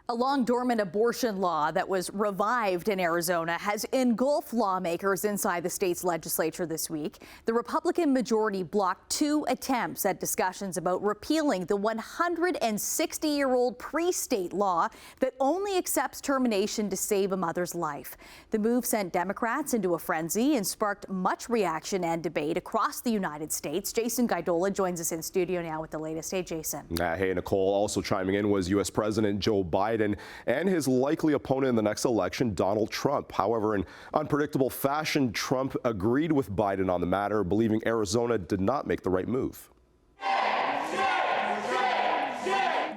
A long-dormant abortion law that was revived in Arizona has engulfed lawmakers inside the state's legislature this week. The Republican majority blocked two attempts at discussions about repealing the 160-year-old pre-state law that only accepts termination to save a mother's life. The move sent Democrats into a frenzy and sparked much reaction and debate across the United States. Jason Guidola joins us in studio now with the latest. Hey, Jason. Hey, Nicole. Also chiming in was U.S. President Joe Biden and his likely opponent in the next election, Donald Trump. However, in unpredictable fashion, Trump agreed with Biden on the matter, believing Arizona did not make the right move.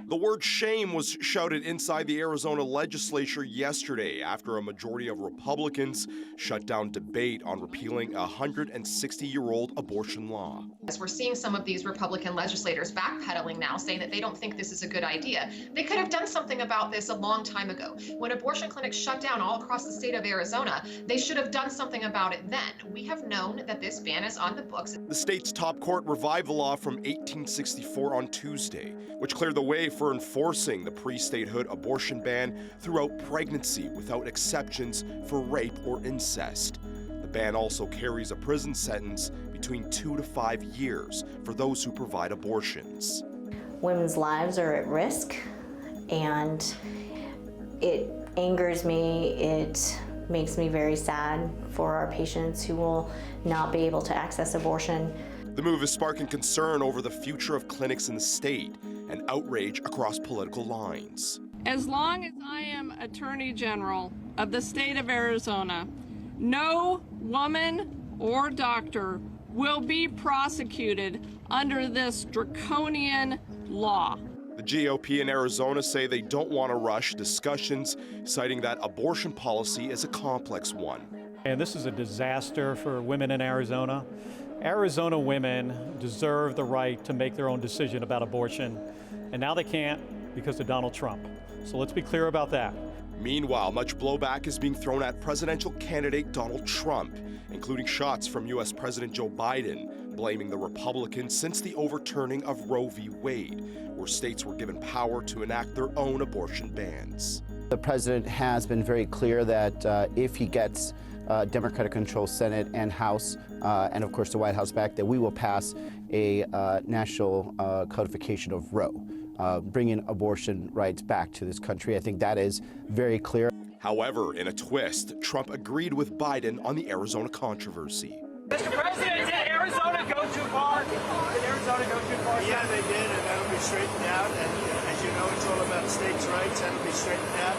The word shame was shouted inside the Arizona legislature yesterday after a majority of Republicans shut down debate on repealing a 160-year-old abortion law. As we're seeing some of these Republican legislators backpedaling now, saying that they don't think this is a good idea. They could have done something about this a long time ago. When abortion clinics shut down all across the state of Arizona, they should have done something about it then. We have known that this ban is on the books. The state's top court revived the law from 1864 on Tuesday, which cleared the way for enforcing the pre-statehood abortion ban throughout pregnancy without exceptions for rape or incest. The ban also carries a prison sentence between 2 to 5 years for those who provide abortions. Women's lives are at risk, and it angers me. It makes me very sad for our patients who will not be able to access abortion. The move is sparking concern over the future of clinics in the state and outrage across political lines. As long as I am Attorney General of the state of Arizona, no woman or doctor will be prosecuted under this draconian law. The GOP in Arizona say they don't want to rush discussions, citing that abortion policy is a complex one. And this is a disaster for women in Arizona. Arizona women deserve the right to make their own decision about abortion, and now they can't because of Donald Trump. So let's be clear about that. Meanwhile, much blowback is being thrown at presidential candidate Donald Trump, including shots from U.S. President Joe Biden, blaming the Republicans since the overturning of Roe v. Wade, where states were given power to enact their own abortion bans. The president has been very clear that if he gets Democratic-controlled Senate and House, and of course the White House back, that we will pass a national codification of Roe, bringing abortion rights back to this country. I think that is very clear. However, in a twist, Trump agreed with Biden on the Arizona controversy. Mr. President, did Arizona go too far? Did Arizona go too far? Yeah, they did, and that'll be straightened out. And as you know, it's all about states' rights. That'll be straightened out.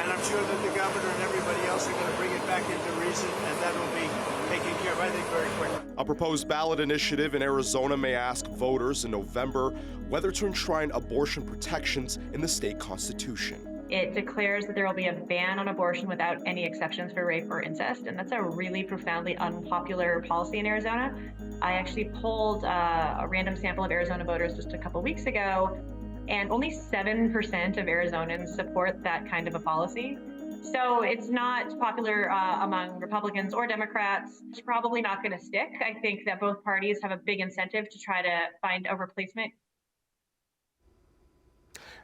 And I'm sure that the governor and everybody else are going to bring it back into reason, and that will be taken care of, I think, very quickly. A proposed ballot initiative in Arizona may ask voters in November whether to enshrine abortion protections in the state constitution. It declares that there will be a ban on abortion without any exceptions for rape or incest, and that's a really profoundly unpopular policy in Arizona. I actually polled a random sample of Arizona voters just a couple weeks ago, and only 7% of Arizonans support that kind of a policy. So it's not popular among Republicans or Democrats. It's probably not going to stick. I think that both parties have a big incentive to try to find a replacement.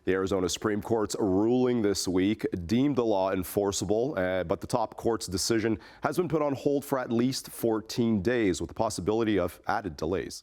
The Arizona Supreme Court's ruling this week deemed the law enforceable, but the top court's decision has been put on hold for at least 14 days with the possibility of added delays.